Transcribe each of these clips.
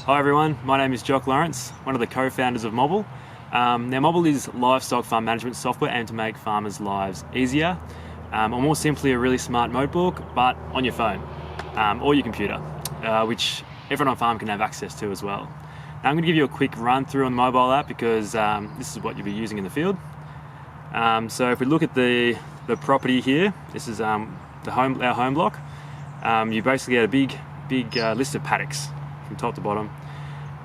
Hi everyone, my name is Jock, one of the co-founders of Mobble. Now Mobble is livestock farm management software aimed to make farmers' lives easier, or more simply a really smart notebook, but on your phone or your computer, which everyone on farm can have access to as well. Now I'm going to give you a quick run through on the mobile app because this is what you'll be using in the field. So if we look at the property here, this is our home block. You basically get a big list of paddocks from top to bottom,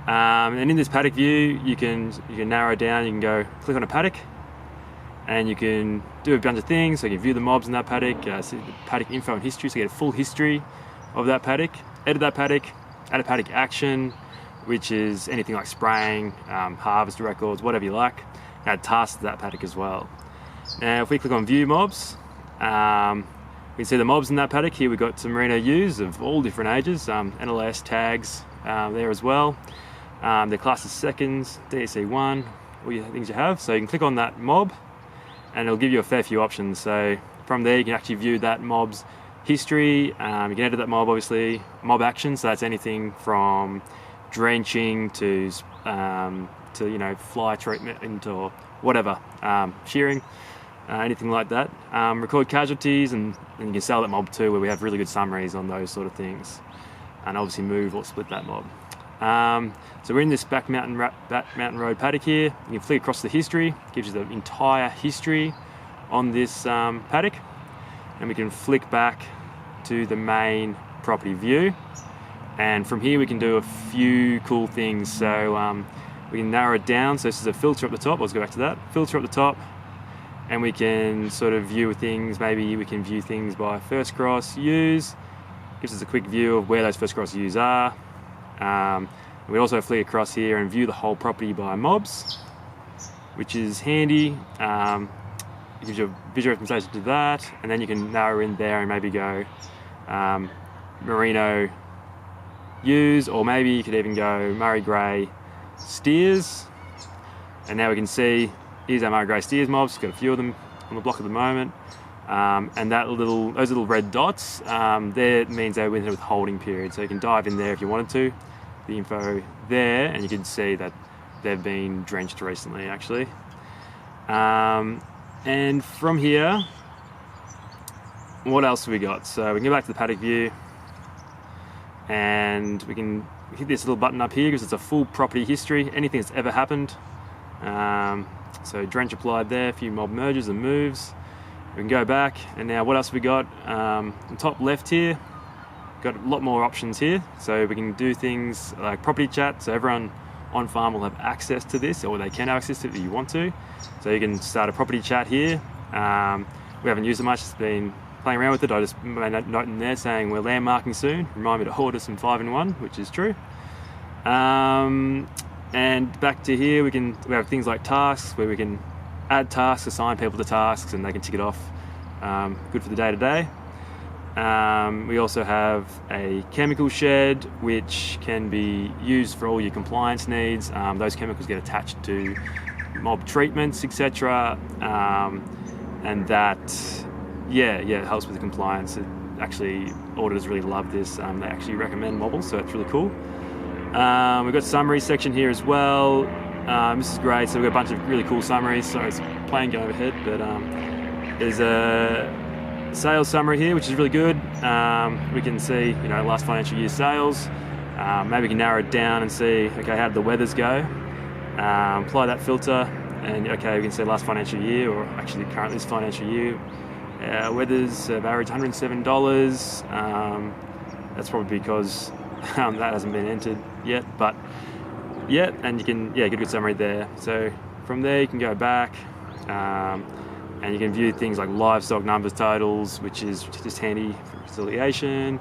and in this paddock view you can narrow down. You can go click on a paddock and you can do a bunch of things. So you can view the mobs in that paddock, see the paddock info and history, so you get a full history of that paddock, edit that paddock, add a paddock action, which is anything like spraying, harvest records, whatever you like, add tasks to that paddock as well. Now if we click on view mobs, we can see the mobs in that paddock. Here we've got some merino ewes of all different ages, NLS tags there as well. They're classed as seconds, DSC1, all your things you have. So you can click on that mob and it'll give you a fair few options. So from there you can actually view that mob's history. You can edit that mob, obviously. Mob action, so that's anything from drenching to fly treatment or whatever, shearing. Anything like that. Record casualties, and you can sell that mob too, where we have really good summaries on those sort of things, and obviously move or split that mob. So we're in this back mountain road paddock here. You can flick across the history, gives you the entire history on this paddock, and we can flick back to the main property view, and from here we can do a few cool things. So we can narrow it down. So this is a filter up the top. Let's go back to that filter up the top. And we can sort of view things. Maybe we can view things by first cross ewes. Gives us a quick view of where those first cross ewes are. We also flick across here and view the whole property by mobs, which is handy. It gives you a visual representation to that, and then you can narrow in there and maybe go merino ewes, or maybe you could even go Murray Grey steers. And now we can see, here's our Murray Grey steers mobs. We've got a few of them on the block at the moment. And those little red dots, there means they're within a withholding period. So you can dive in there if you wanted to, the info there, and you can see that they've been drenched recently actually. And from here, what else have we got? So we can go back to the paddock view and we can hit this little button up here because it's a full property history, anything that's ever happened. So drench applied there, a few mob merges and moves. We can go back, and now what else have we got? On top left here, got a lot more options here. So we can do things like property chat, so everyone on farm will have access to this, or they can have access to it if you want to. So you can start a property chat here. We haven't used it much, it's been playing around with it. I just made a note in there saying we're landmarking soon. Remind me to order some 5-in-1, which is true. And back to here, we have things like tasks, where we can add tasks, assign people to tasks, and they can tick it off. Good for the day-to-day. We also have a chemical shed, which can be used for all your compliance needs. Those chemicals get attached to mob treatments, etc. And that, it helps with the compliance. Actually, auditors really love this. They actually recommend Mobble, so it's really cool. We've got summary section here as well. This is great. So we've got a bunch of really cool summaries. Sorry, it's a plane going overhead, but there's a sales summary here, which is really good. We can see, last financial year sales. Maybe we can narrow it down and see, okay, how did the weathers go? Apply that filter, and okay, we can see last financial year, or actually currently this financial year. Weathers have averaged $107. That's probably because that hasn't been entered yet, but yeah, and you can get a good summary there. So from there you can go back and you can view things like livestock numbers totals, which is just handy for reconciliation.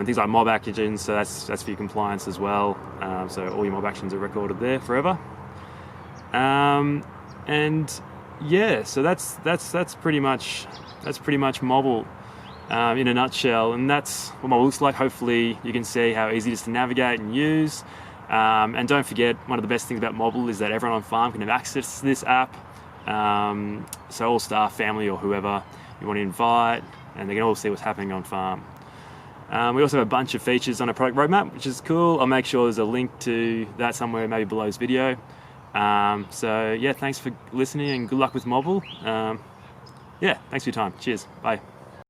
Things like mob actions, so that's for your compliance as well. So all your mob actions are recorded there forever. So that's pretty much Mobble in a nutshell, and that's what Mobble looks like. Hopefully you can see how easy it is to navigate and use. And don't forget, one of the best things about Mobble is that everyone on farm can have access to this app. So all staff, family, or whoever you want to invite, and they can all see what's happening on farm. We also have a bunch of features on our product roadmap, which is cool. I'll make sure there's a link to that somewhere maybe below this video. So yeah, thanks for listening and good luck with Mobble. Yeah, thanks for your time. Cheers. Bye.